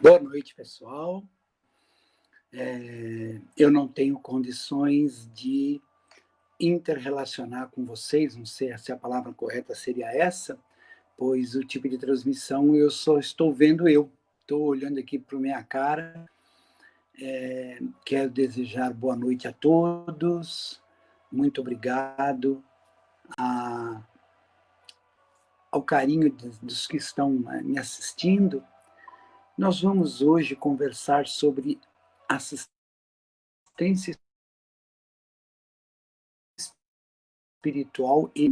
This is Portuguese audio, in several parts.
Boa noite, pessoal. Eu não tenho condições de interrelacionar com vocês, não sei se a palavra correta seria essa, pois o tipo de transmissão eu só estou vendo eu. Estou olhando aqui para a minha cara. Quero desejar boa noite a todos. Muito obrigado ao carinho dos que estão me assistindo. Nós vamos hoje conversar sobre assistência espiritual e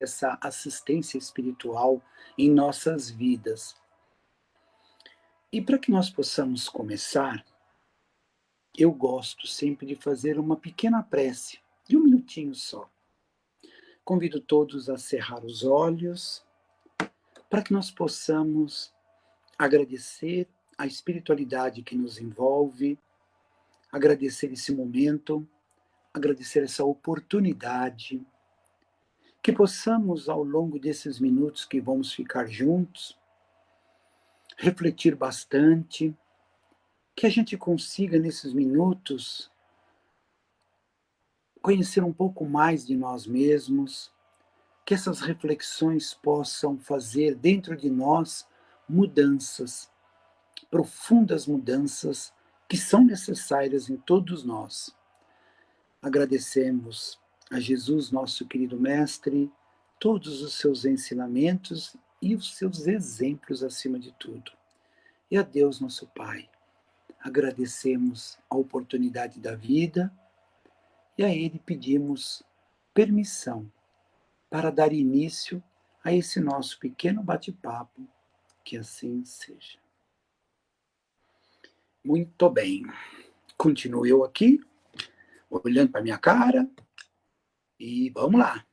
essa assistência espiritual em nossas vidas. E para que nós possamos começar, eu gosto sempre de fazer uma pequena prece, de 1 minutinho só. Convido todos a cerrar os olhos, para que nós possamos agradecer a espiritualidade que nos envolve, agradecer esse momento, agradecer essa oportunidade, que possamos, ao longo desses minutos que vamos ficar juntos, refletir bastante, que a gente consiga, nesses minutos, conhecer um pouco mais de nós mesmos, que essas reflexões possam fazer dentro de nós mudanças, profundas mudanças, que são necessárias em todos nós. Agradecemos a Jesus, nosso querido Mestre, todos os seus ensinamentos e os seus exemplos acima de tudo. E a Deus, nosso Pai, agradecemos a oportunidade da vida e a Ele pedimos permissão para dar início a esse nosso pequeno bate-papo, que assim seja. Muito bem, continuo eu aqui, olhando para a minha cara, e vamos lá.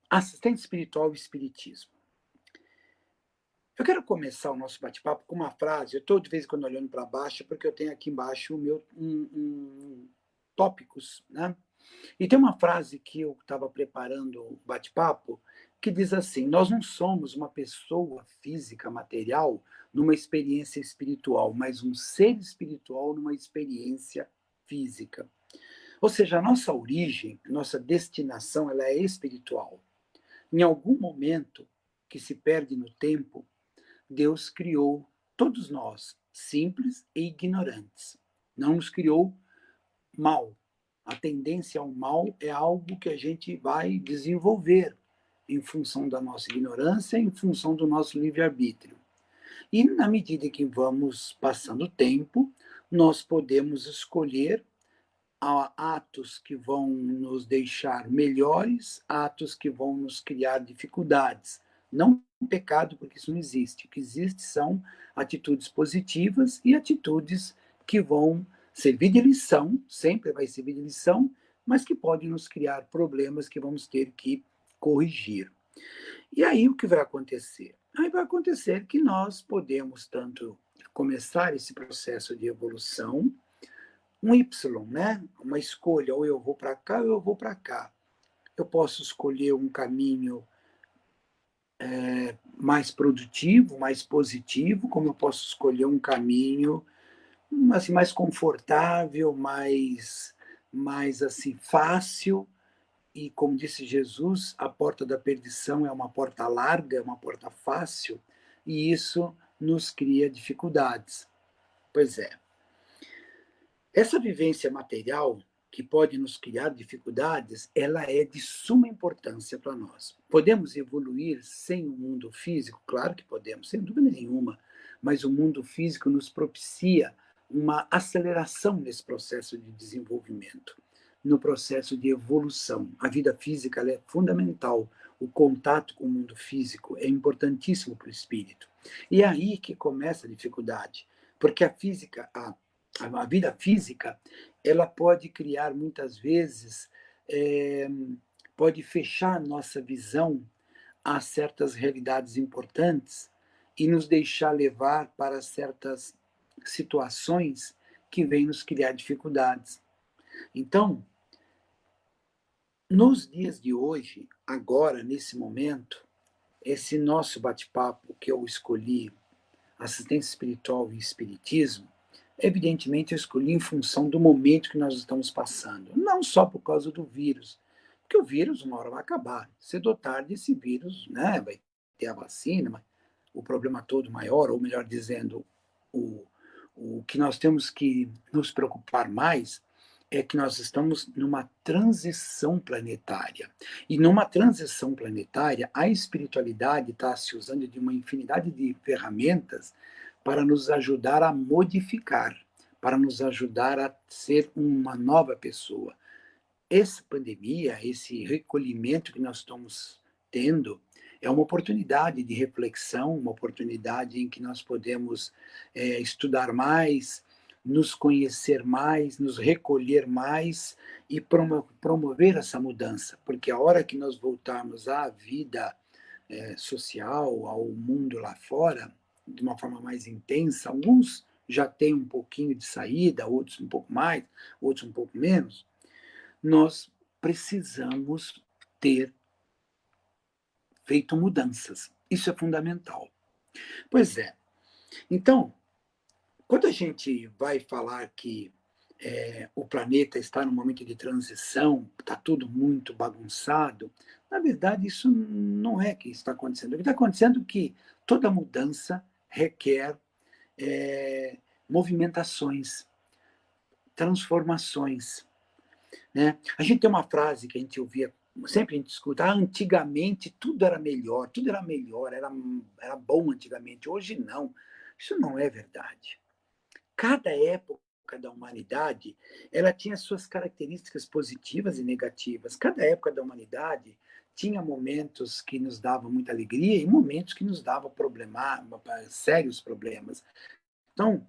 Assistente espiritual e espiritismo. Eu quero começar o nosso bate-papo com uma frase. Eu estou de vez em quando olhando para baixo, porque eu tenho aqui embaixo o meu tópicos, né? E tem uma frase que eu estava preparando o bate-papo, que diz assim: nós não somos uma pessoa física, material, numa experiência espiritual, mas um ser espiritual numa experiência física. Ou seja, a nossa origem, nossa destinação, ela é espiritual. Em algum momento que se perde no tempo, Deus criou todos nós, simples e ignorantes. Não nos criou mal. A tendência ao mal é algo que a gente vai desenvolver em função da nossa ignorância, em função do nosso livre-arbítrio. E na medida que vamos passando o tempo, nós podemos escolher atos que vão nos deixar melhores, atos que vão nos criar dificuldades. Não pecado, porque isso não existe. O que existe são atitudes positivas e atitudes que vão servir de lição, sempre vai servir de lição, mas que podem nos criar problemas que vamos ter que corrigir. E aí o que vai acontecer? Aí vai acontecer que nós podemos tanto começar esse processo de evolução, um Y, né? Uma escolha, ou eu vou para cá ou eu vou para cá. Eu posso escolher um caminho mais produtivo, mais positivo, como eu posso escolher um caminho assim, mais confortável, mais assim, fácil. E como disse Jesus, a porta da perdição é uma porta larga, é uma porta fácil, e isso nos cria dificuldades. Pois é. Essa vivência material, que pode nos criar dificuldades, ela é de suma importância para nós. Podemos evoluir sem o mundo físico? Claro que podemos, sem dúvida nenhuma, mas o mundo físico nos propicia uma aceleração nesse processo de desenvolvimento, no processo de evolução. A vida física ela é fundamental, o contato com o mundo físico é importantíssimo para o espírito. E é aí que começa a dificuldade, porque a vida física, ela pode criar muitas vezes, pode fechar nossa visão a certas realidades importantes e nos deixar levar para certas situações que vêm nos criar dificuldades. Então, nos dias de hoje, agora, nesse momento, esse nosso bate-papo que eu escolhi assistência espiritual e espiritismo, evidentemente eu escolhi em função do momento que nós estamos passando, não só por causa do vírus, porque o vírus uma hora vai acabar, cedo ou tarde esse vírus, né, vai ter a vacina, mas o problema todo maior, ou melhor dizendo, o, o que nós temos que nos preocupar mais é que nós estamos numa transição planetária. E numa transição planetária, a espiritualidade está se usando de uma infinidade de ferramentas para nos ajudar a modificar, para nos ajudar a ser uma nova pessoa. Essa pandemia, esse recolhimento que nós estamos tendo, é uma oportunidade de reflexão, uma oportunidade em que nós podemos estudar mais, nos conhecer mais, nos recolher mais e promover essa mudança, porque a hora que nós voltarmos à vida social, ao mundo lá fora, de uma forma mais intensa, alguns já têm um pouquinho de saída, outros um pouco mais, outros um pouco menos, nós precisamos ter feito mudanças. Isso é fundamental. Pois é. Então, quando a gente vai falar que o planeta está num momento de transição, está tudo muito bagunçado, na verdade isso não é que está acontecendo. O que está acontecendo é que toda mudança requer movimentações, transformações. Né? A gente tem uma frase que a gente ouvia, sempre a gente escuta, antigamente tudo era melhor, era bom antigamente, hoje não. Isso não é verdade. Cada época da humanidade, ela tinha suas características positivas e negativas. Cada época da humanidade tinha momentos que nos davam muita alegria e momentos que nos davam sérios problemas. Então,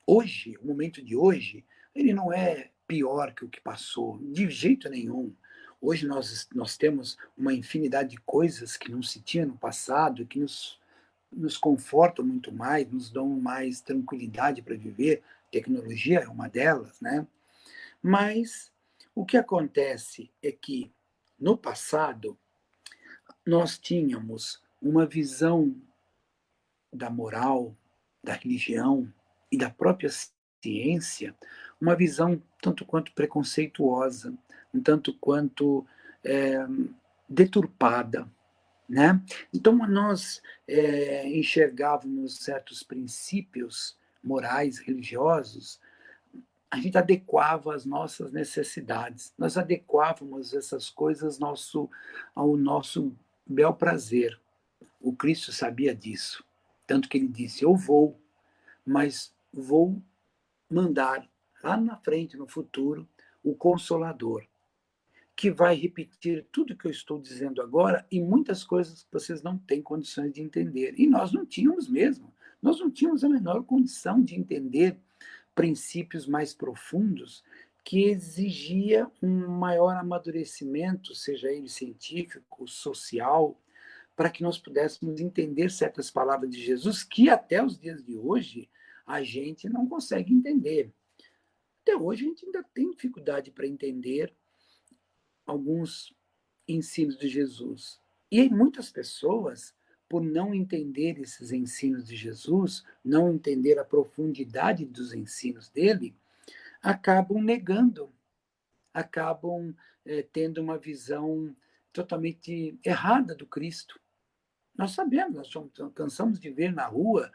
hoje, o momento de hoje, ele não é pior que o que passou, de jeito nenhum. Hoje nós temos uma infinidade de coisas que não se tinha no passado, que nos confortam muito mais, nos dão mais tranquilidade para viver. Tecnologia é uma delas, né? Mas o que acontece é que, no passado, nós tínhamos uma visão da moral, da religião e da própria ciência, uma visão tanto quanto preconceituosa, um tanto quanto é, deturpada, né? Então nós enxergávamos certos princípios morais, religiosos, a gente adequava as nossas necessidades, nós adequávamos essas coisas ao nosso bel prazer. O Cristo sabia disso, tanto que ele disse: eu vou, mas vou mandar lá na frente, no futuro, o Consolador, que vai repetir tudo que eu estou dizendo agora e muitas coisas que vocês não têm condições de entender. E nós não tínhamos mesmo. Nós não tínhamos a menor condição de entender princípios mais profundos que exigia um maior amadurecimento, seja ele científico, social, para que nós pudéssemos entender certas palavras de Jesus que até os dias de hoje a gente não consegue entender. Até hoje a gente ainda tem dificuldade para entender alguns ensinos de Jesus. E aí muitas pessoas, por não entender esses ensinos de Jesus, não entender a profundidade dos ensinos dele, acabam negando, acabam tendo uma visão totalmente errada do Cristo. Nós sabemos, cansamos de ver na rua,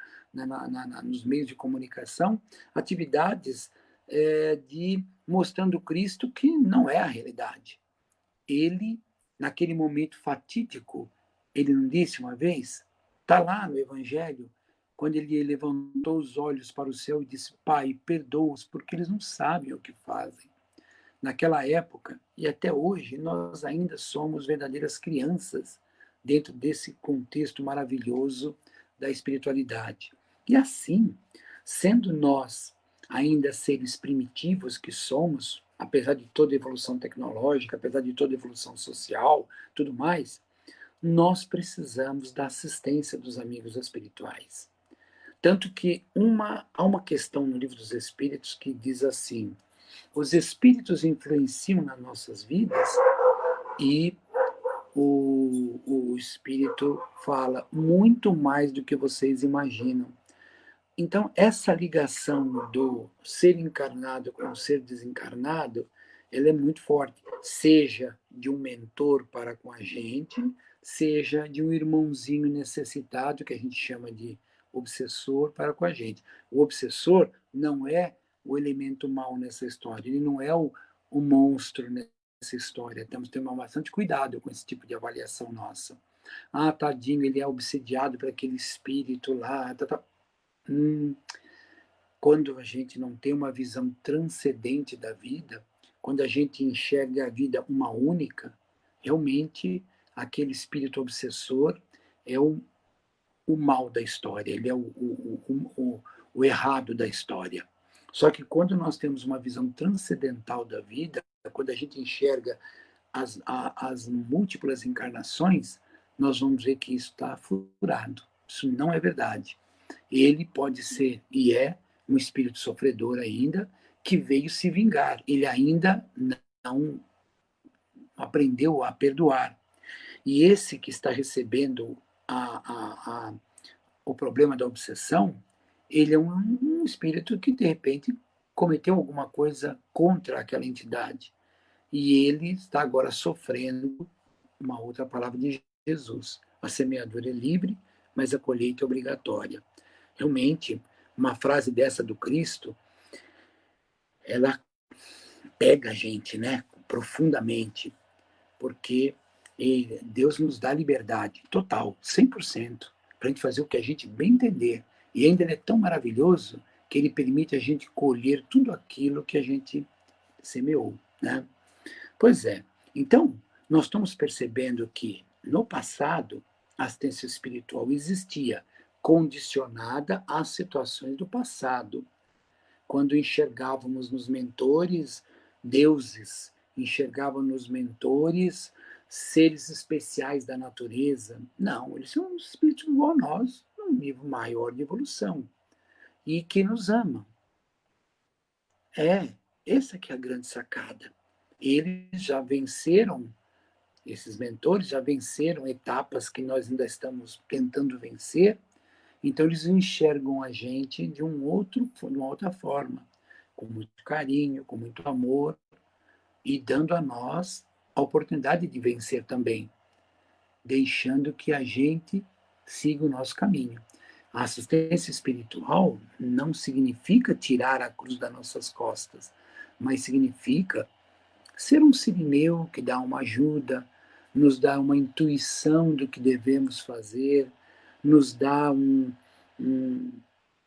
nos meios de comunicação, atividades de mostrando Cristo que não é a realidade. Ele, naquele momento fatídico, ele não disse uma vez, está lá no Evangelho, quando ele levantou os olhos para o céu e disse: Pai, perdoa-os, porque eles não sabem o que fazem. Naquela época, e até hoje, nós ainda somos verdadeiras crianças dentro desse contexto maravilhoso da espiritualidade. E assim, sendo nós ainda seres primitivos que somos, apesar de toda a evolução tecnológica, apesar de toda a evolução social, tudo mais, nós precisamos da assistência dos amigos espirituais. Tanto que há uma questão no Livro dos Espíritos que diz assim: os espíritos influenciam nas nossas vidas e o espírito fala muito mais do que vocês imaginam. Então, essa ligação do ser encarnado com o ser desencarnado, ela é muito forte, seja de um mentor para com a gente, seja de um irmãozinho necessitado, que a gente chama de obsessor, para com a gente. O obsessor não é o elemento mau nessa história, ele não é o monstro nessa história. Temos que ter bastante cuidado com esse tipo de avaliação nossa. Ah, tadinho, ele é obsediado por aquele espírito lá, tá. Hum, Quando a gente não tem uma visão transcendente da vida, quando a gente enxerga a vida uma única, realmente aquele espírito obsessor é o mal da história, ele é o errado da história. Só que quando nós temos uma visão transcendental da vida, quando a gente enxerga as múltiplas encarnações, nós vamos ver que isso está furado. Isso não é verdade. Ele pode ser, e é, um espírito sofredor ainda, que veio se vingar. Ele ainda não aprendeu a perdoar. E esse que está recebendo o problema da obsessão, ele é um espírito que, de repente, cometeu alguma coisa contra aquela entidade. E ele está agora sofrendo uma outra palavra de Jesus. A semeadura é livre, mas a colheita é obrigatória. Realmente, uma frase dessa do Cristo, ela pega a gente, né, profundamente, porque Deus nos dá liberdade total, 100%, para a gente fazer o que a gente bem entender. E ainda ele é tão maravilhoso que ele permite a gente colher tudo aquilo que a gente semeou, né? Pois é. Então, nós estamos percebendo que, no passado, a assistência espiritual existia, condicionada às situações do passado. Quando enxergávamos nos mentores deuses, enxergávamos nos mentores seres especiais da natureza. Não, eles são espíritos igual a nós, num nível maior de evolução, e que nos amam. Essa que é a grande sacada. Eles já venceram, esses mentores já venceram etapas que nós ainda estamos tentando vencer, então eles enxergam a gente de uma outra forma, com muito carinho, com muito amor, e dando a nós a oportunidade de vencer também, deixando que a gente siga o nosso caminho. A assistência espiritual não significa tirar a cruz das nossas costas, mas significa ser um sirineu que dá uma ajuda, nos dá uma intuição do que devemos fazer, nos dá um.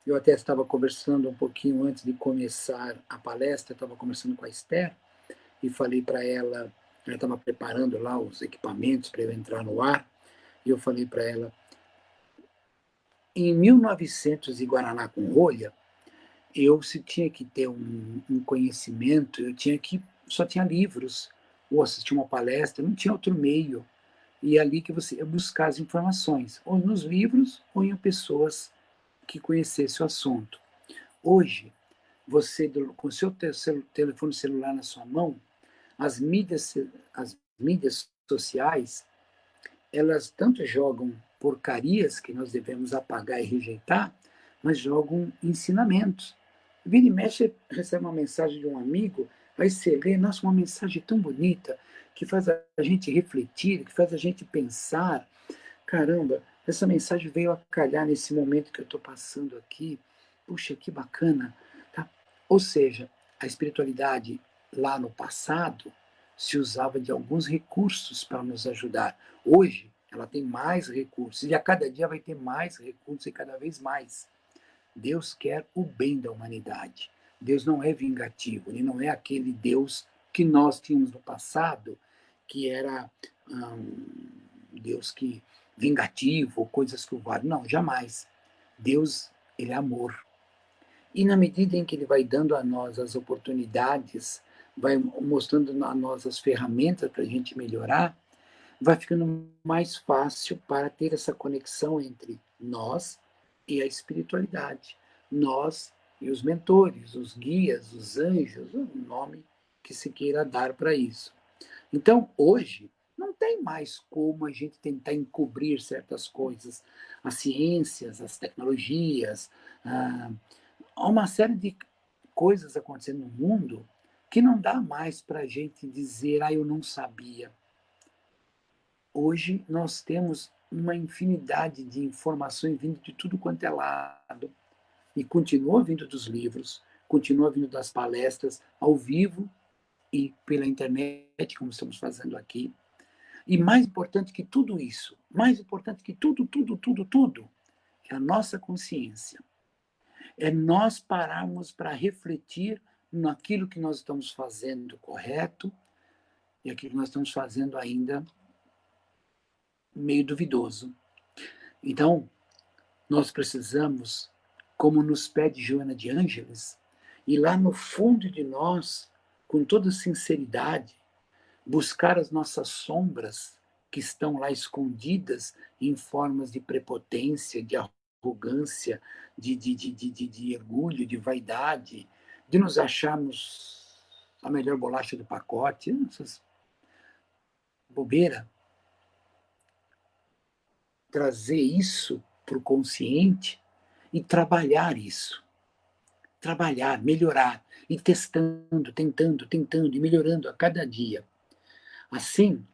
Eu até estava conversando um pouquinho antes de começar a palestra, estava conversando com a Esther e falei para ela, ela estava preparando lá os equipamentos para eu entrar no ar, e eu falei para ela, em 1900 e Guaraná com rolha, eu se tinha que ter um conhecimento, eu tinha que só tinha livros ou assistir uma palestra, não tinha outro meio. E é ali que você ia buscar as informações, ou nos livros ou em pessoas que conhecessem o assunto. Hoje, você com o seu telefone celular na sua mão, as mídias sociais, elas tanto jogam porcarias que nós devemos apagar e rejeitar, mas jogam ensinamentos. Vira e mexe, recebe uma mensagem de um amigo, aí você lê, nossa, uma mensagem tão bonita, que faz a gente refletir, que faz a gente pensar. Caramba, essa mensagem veio a calhar nesse momento que eu estou passando aqui. Puxa, que bacana. Tá? Ou seja, a espiritualidade lá no passado se usava de alguns recursos para nos ajudar. Hoje, ela tem mais recursos, e a cada dia vai ter mais recursos e cada vez mais. Deus quer o bem da humanidade. Deus não é vingativo, ele não é aquele Deus que nós tínhamos no passado, que era Deus que vingativo, coisas que o valem. Não, jamais. Deus, ele é amor. E na medida em que ele vai dando a nós as oportunidades, vai mostrando a nós as ferramentas para a gente melhorar, vai ficando mais fácil para ter essa conexão entre nós e a espiritualidade. Nós e os mentores, os guias, os anjos, o nome que se queira dar para isso. Então, hoje, não tem mais como a gente tentar encobrir certas coisas. As ciências, as tecnologias, ah, há uma série de coisas acontecendo no mundo que não dá mais para a gente dizer, eu não sabia. Hoje nós temos uma infinidade de informações vindo de tudo quanto é lado. E continua vindo dos livros, continua vindo das palestras, ao vivo e pela internet, como estamos fazendo aqui. E mais importante que tudo isso, mais importante que tudo, é a nossa consciência. É nós pararmos para refletir naquilo que nós estamos fazendo correto e aquilo que nós estamos fazendo ainda meio duvidoso. Então, nós precisamos, como nos pede Joana de Ângeles, ir lá no fundo de nós, com toda sinceridade, buscar as nossas sombras que estão lá escondidas em formas de prepotência, de arrogância, de orgulho, de vaidade, de nos acharmos a melhor bolacha do pacote, essas bobeira. Trazer isso para o consciente e trabalhar isso. Trabalhar, melhorar, e testando, tentando e melhorando a cada dia. Assim,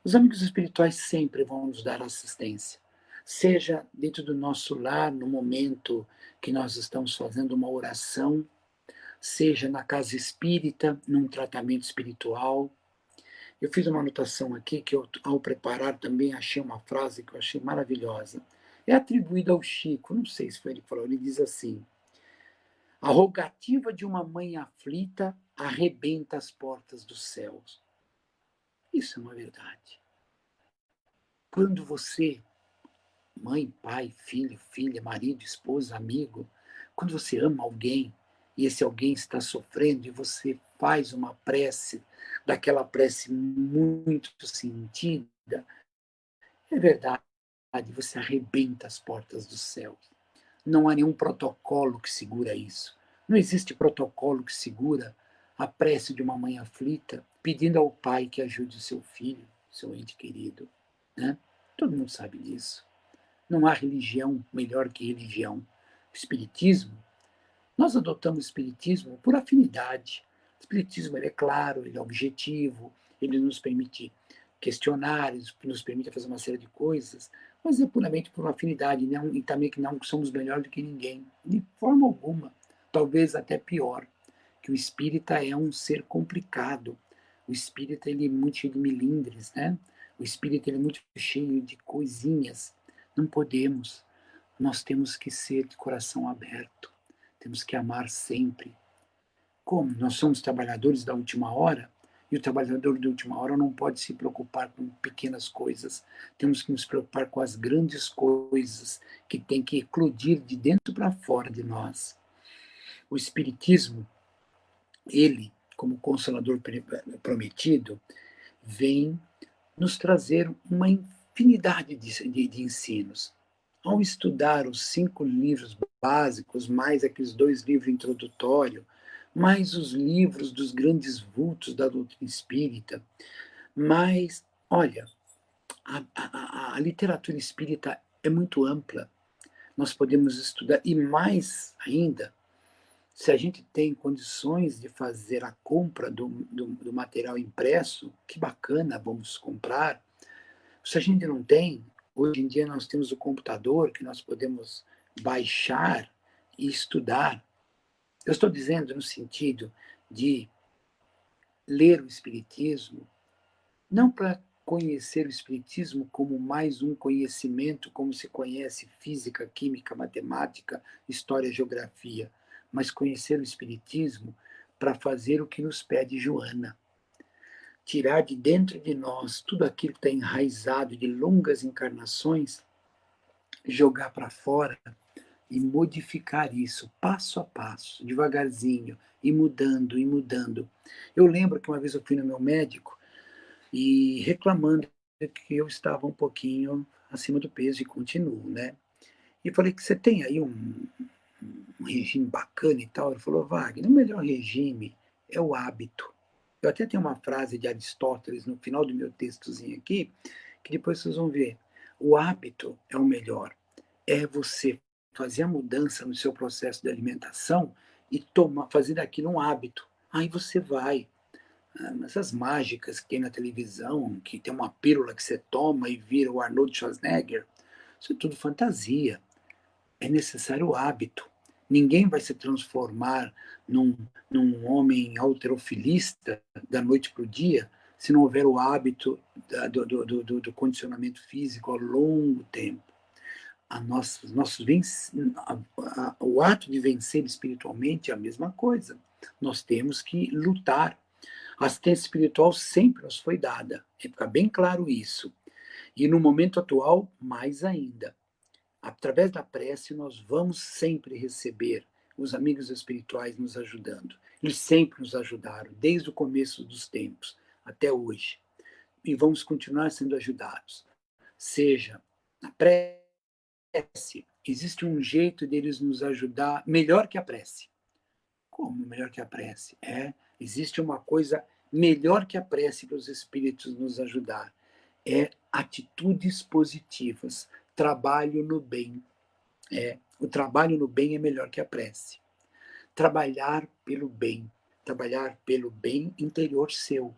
os amigos espirituais sempre vão nos dar assistência, seja dentro do nosso lar, no momento que nós estamos fazendo uma oração, seja na casa espírita, num tratamento espiritual. Eu fiz uma anotação aqui que eu, ao preparar, também achei uma frase que eu achei maravilhosa. É atribuída ao Chico, não sei se foi ele que falou, ele diz assim: a rogativa de uma mãe aflita arrebenta as portas dos céus. Isso é uma verdade. Quando você, mãe, pai, filho, filha, marido, esposa, amigo, quando você ama alguém e esse alguém está sofrendo e você faz uma prece, daquela prece muito sentida, é verdade, você arrebenta as portas do céu. Não há nenhum protocolo que segura isso. Não existe protocolo que segura a prece de uma mãe aflita pedindo ao pai que ajude o seu filho, seu ente querido. Né? Todo mundo sabe disso. Não há religião melhor que religião. O Espiritismo, nós adotamos o Espiritismo por afinidade. O Espiritismo ele é claro, ele é objetivo, ele nos permite questionar, ele nos permite fazer uma série de coisas, mas é puramente por uma afinidade, não, e também que não somos melhor do que ninguém, de forma alguma, talvez até pior, que o espírita é um ser complicado, o espírita ele é muito cheio de milindres, né? O espírita ele é muito cheio de coisinhas, não podemos, nós temos que ser de coração aberto, temos que amar sempre. Como? Nós somos trabalhadores da última hora, e o trabalhador da última hora não pode se preocupar com pequenas coisas. Temos que nos preocupar com as grandes coisas que têm que eclodir de dentro para fora de nós. O Espiritismo, ele, como Consolador prometido, vem nos trazer uma infinidade de ensinos. Ao estudar os 5 livros básicos, mais aqueles 2 livros introdutórios, mais os livros dos grandes vultos da doutrina espírita, mais, olha, a literatura espírita é muito ampla, nós podemos estudar, e mais ainda, se a gente tem condições de fazer a compra do material impresso, que bacana, vamos comprar. Se a gente não tem, hoje em dia nós temos o computador que nós podemos baixar e estudar. Eu estou dizendo no sentido de ler o Espiritismo, não para conhecer o Espiritismo como mais um conhecimento, como se conhece física, química, matemática, história, geografia, mas conhecer o Espiritismo para fazer o que nos pede Joana. Tirar de dentro de nós tudo aquilo que está enraizado de longas encarnações, jogar para fora e modificar isso passo a passo, devagarzinho, e mudando, e mudando. Eu lembro que uma vez eu fui no meu médico e reclamando que eu estava um pouquinho acima do peso e continuo, né? E falei que você tem aí um regime bacana e tal. Ele falou, Wagner, o melhor regime é o hábito. Eu até tenho uma frase de Aristóteles no final do meu textozinho aqui, que depois vocês vão ver. O hábito é o melhor. É você fazer a mudança no seu processo de alimentação e fazer daquilo um hábito. Aí você vai. Essas mágicas que tem na televisão, que tem uma pílula que você toma e vira o Arnold Schwarzenegger, isso é tudo fantasia. É necessário o hábito. Ninguém vai se transformar num homem halterofilista da noite para o dia se não houver o hábito do condicionamento físico ao longo tempo. O ato de vencer espiritualmente é a mesma coisa. Nós temos que lutar. A assistência espiritual sempre nos foi dada. Fica bem claro isso. E no momento atual, mais ainda. Através da prece, nós vamos sempre receber os amigos espirituais nos ajudando. Eles sempre nos ajudaram, desde o começo dos tempos até hoje. E vamos continuar sendo ajudados. Seja na prece, existe um jeito deles nos ajudar melhor que a prece. Como melhor que a prece? Existe uma coisa melhor que a prece para os espíritos nos ajudar. É atitudes positivas, trabalho no bem. O trabalho no bem é melhor que a prece. Trabalhar pelo bem interior seu,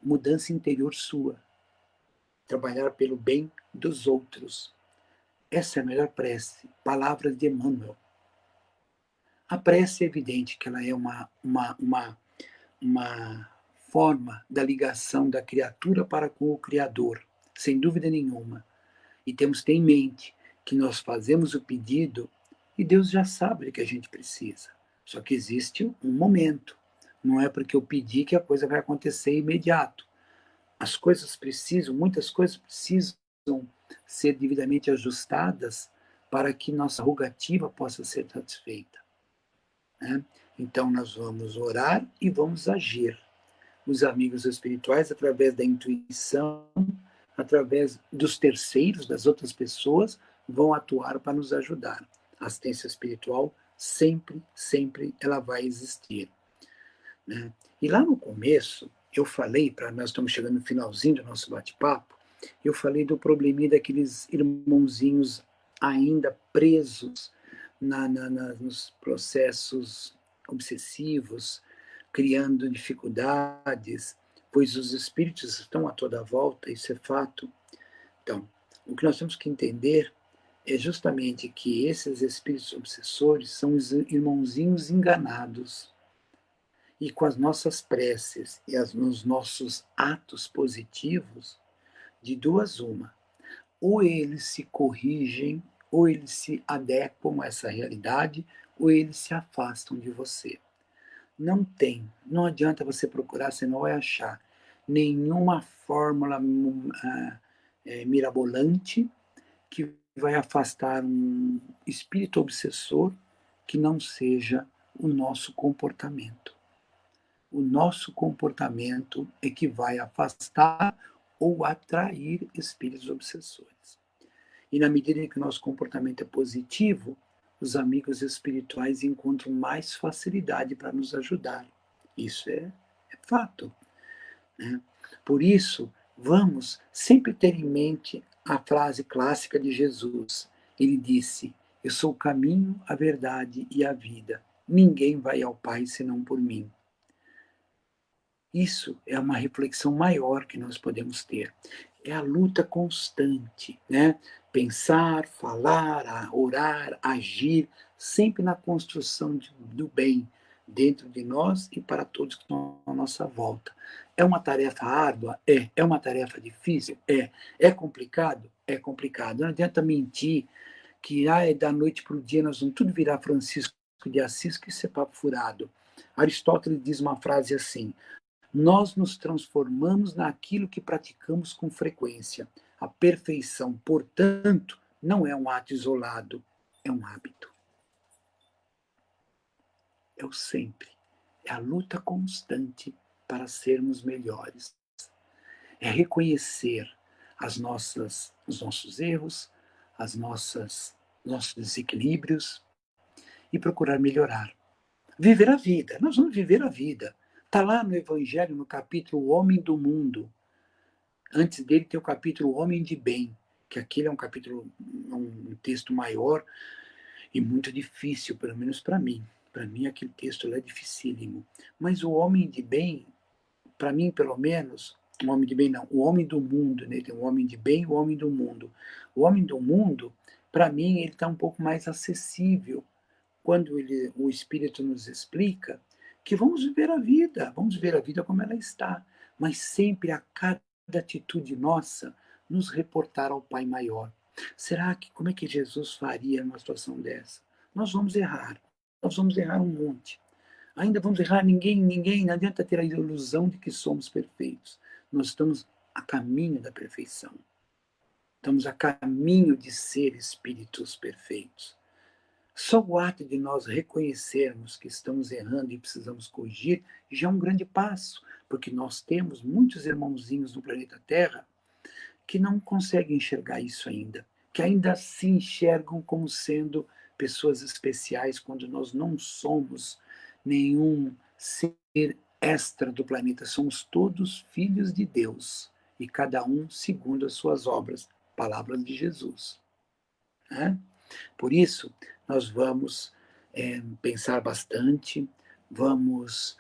mudança interior sua. Trabalhar pelo bem dos outros. Essa é a melhor prece. Palavras de Emmanuel. A prece é evidente que ela é uma forma da ligação da criatura para com o Criador, sem dúvida nenhuma. E temos que ter em mente que nós fazemos o pedido e Deus já sabe o que a gente precisa. Só que existe um momento. Não é porque eu pedi que a coisa vai acontecer imediato. Muitas coisas precisam ser devidamente ajustadas para que nossa rogativa possa ser satisfeita. Né? Então, nós vamos orar e vamos agir. Os amigos espirituais, através da intuição, através dos terceiros, das outras pessoas, vão atuar para nos ajudar. A assistência espiritual sempre ela vai existir. Né? E lá no começo, eu falei, nós estamos chegando no finalzinho do nosso bate-papo, eu falei do probleminha daqueles irmãozinhos ainda presos nos processos obsessivos, criando dificuldades, pois os espíritos estão a toda volta, isso é fato. Então, o que nós temos que entender é justamente que esses espíritos obsessores são os irmãozinhos enganados. E com as nossas preces e nos nossos atos positivos, de duas uma. Ou eles se corrigem, ou eles se adequam a essa realidade, ou eles se afastam de você. Não adianta você procurar, você não vai achar nenhuma fórmula mirabolante que vai afastar um espírito obsessor que não seja o nosso comportamento. O nosso comportamento é que vai afastar ou atrair espíritos obsessores. E na medida em que o nosso comportamento é positivo, os amigos espirituais encontram mais facilidade para nos ajudar. Isso é fato. Né? Por isso, vamos sempre ter em mente a frase clássica de Jesus. Ele disse: eu sou o caminho, a verdade e a vida. Ninguém vai ao Pai senão por mim. Isso é uma reflexão maior que nós podemos ter. É a luta constante, né? Pensar, falar, orar, agir, sempre na construção do bem dentro de nós e para todos que estão à nossa volta. É uma tarefa árdua? É uma tarefa difícil? É complicado? É complicado. Não adianta mentir que da noite para o dia nós vamos tudo virar Francisco de Assis, que isso é papo furado. Aristóteles diz uma frase assim: nós nos transformamos naquilo que praticamos com frequência. A perfeição, portanto, não é um ato isolado, é um hábito. É o sempre. É a luta constante para sermos melhores. É reconhecer os nossos erros, nossos desequilíbrios e procurar melhorar. Viver a vida. Nós vamos viver a vida. Está lá no Evangelho, no capítulo O Homem do Mundo. Antes dele tem o capítulo O Homem de Bem, que aquele é um capítulo, um texto maior e muito difícil, pelo menos para mim. Para mim, aquele texto lá é dificílimo. Mas o Homem de Bem, para mim, pelo menos, o Homem de Bem não, o Homem do Mundo, né? Tem o Homem de Bem e o Homem do Mundo. O Homem do Mundo, para mim, ele está um pouco mais acessível, quando o Espírito nos explica que vamos ver a vida como ela está, mas sempre a cada atitude nossa nos reportar ao Pai maior. Será que, como é que Jesus faria numa situação dessa? Nós vamos errar um monte. Ainda vamos errar, não adianta ter a ilusão de que somos perfeitos. Nós estamos a caminho da perfeição. Estamos a caminho de ser espíritos perfeitos. Só o ato de nós reconhecermos que estamos errando e precisamos corrigir já é um grande passo, porque nós temos muitos irmãozinhos no planeta Terra que não conseguem enxergar isso ainda, que ainda se enxergam como sendo pessoas especiais quando nós não somos nenhum ser extra do planeta, somos todos filhos de Deus e cada um segundo as suas obras, palavras de Jesus, né? Por isso, nós vamos pensar bastante, vamos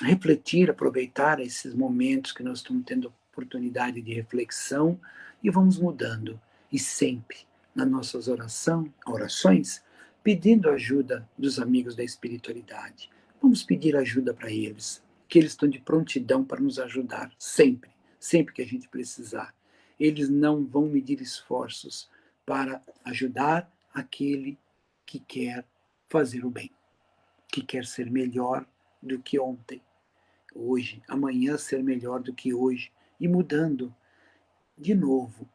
refletir, aproveitar esses momentos que nós estamos tendo oportunidade de reflexão e vamos mudando. E sempre, nas nossas orações, pedindo ajuda dos amigos da espiritualidade. Vamos pedir ajuda para eles, que eles estão de prontidão para nos ajudar, sempre, sempre que a gente precisar. Eles não vão medir esforços para ajudar aquele que quer fazer o bem, que quer ser melhor do que ontem, hoje, amanhã ser melhor do que hoje, e mudando de novo,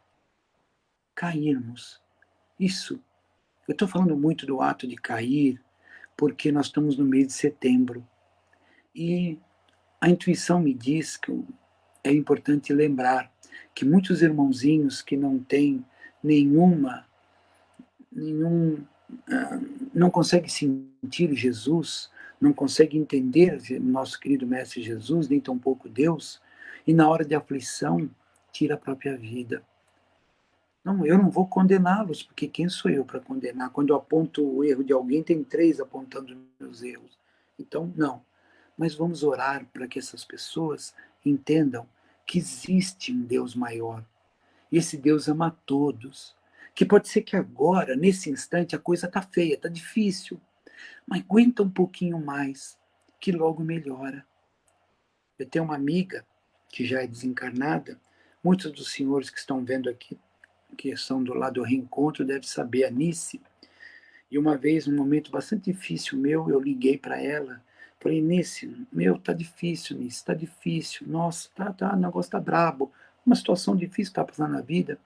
cairmos. Isso, eu estou falando muito do ato de cair, porque nós estamos no mês de setembro, e a intuição me diz que é importante lembrar que muitos irmãozinhos que não têm nenhum, não conseguem sentir Jesus, não conseguem entender o nosso querido Mestre Jesus, nem tampouco Deus, e na hora de aflição tira a própria vida. Não, eu não vou condená-los, porque quem sou eu para condenar? Quando eu aponto o erro de alguém, tem 3 apontando meus erros. Então, não. Mas vamos orar para que essas pessoas entendam que existe um Deus maior. E esse Deus ama a todos. Que pode ser que agora, nesse instante, a coisa está feia, está difícil. Mas aguenta um pouquinho mais, que logo melhora. Eu tenho uma amiga que já é desencarnada. Muitos dos senhores que estão vendo aqui, que são do lado do reencontro, devem saber, a Nice. E uma vez, num momento bastante difícil meu, eu liguei para ela. Falei, Nice, meu, tá difícil, Nice, tá difícil. Nossa, o negócio tá brabo. Uma situação difícil tá passando na vida.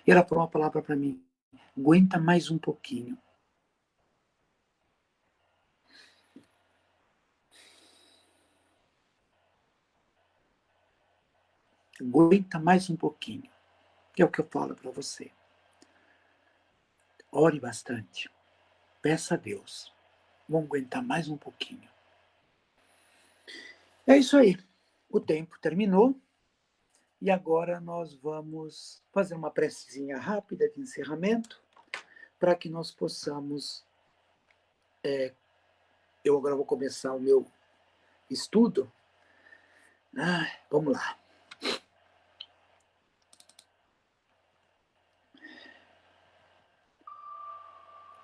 E ela falou uma palavra para mim, aguenta mais um pouquinho. Aguenta mais um pouquinho. Que é o que eu falo para você. Ore bastante. Peça a Deus. Vamos aguentar mais um pouquinho. É isso aí. O tempo terminou. E agora nós vamos fazer uma precezinha rápida de encerramento para que nós possamos. Eu agora vou começar o meu estudo. Vamos lá.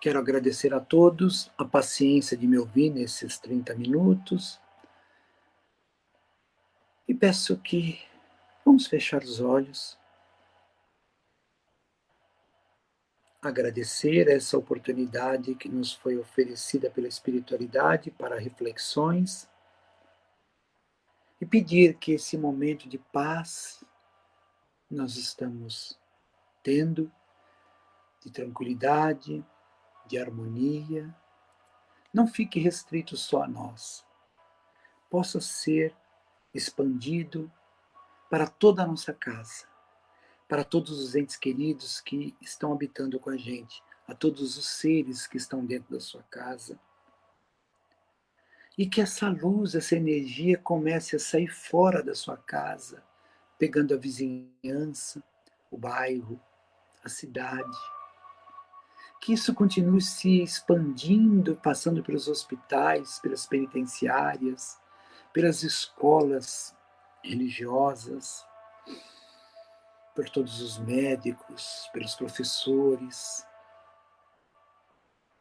Quero agradecer a todos a paciência de me ouvir nesses 30 minutos. E peço que vamos fechar os olhos, agradecer essa oportunidade que nos foi oferecida pela espiritualidade para reflexões e pedir que esse momento de paz nós estamos tendo, de tranquilidade, de harmonia, não fique restrito só a nós, possa ser expandido para toda a nossa casa, para todos os entes queridos que estão habitando com a gente, a todos os seres que estão dentro da sua casa. E que essa luz, essa energia comece a sair fora da sua casa, pegando a vizinhança, o bairro, a cidade. Que isso continue se expandindo, passando pelos hospitais, pelas penitenciárias, pelas escolas religiosas, por todos os médicos, pelos professores,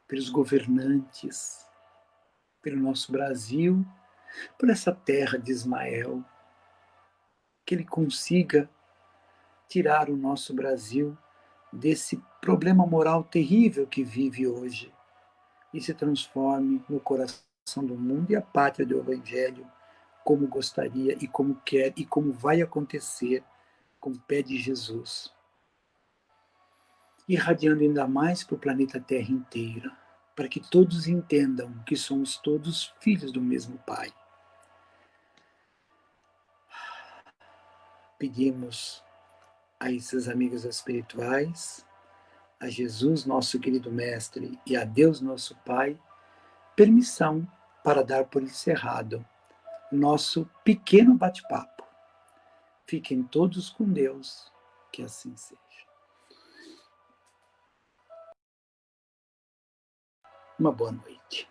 pelos governantes, pelo nosso Brasil, por essa terra de Ismael, que ele consiga tirar o nosso Brasil desse problema moral terrível que vive hoje e se transforme no coração do mundo e a pátria do Evangelho, como gostaria e como quer e como vai acontecer, como pede Jesus, irradiando ainda mais para o planeta Terra inteiro, para que todos entendam que somos todos filhos do mesmo Pai. Pedimos a esses amigos espirituais, a Jesus, nosso querido Mestre, e a Deus, nosso Pai, permissão para dar por encerrado nosso pequeno bate-papo. Fiquem todos com Deus, que assim seja. Uma boa noite.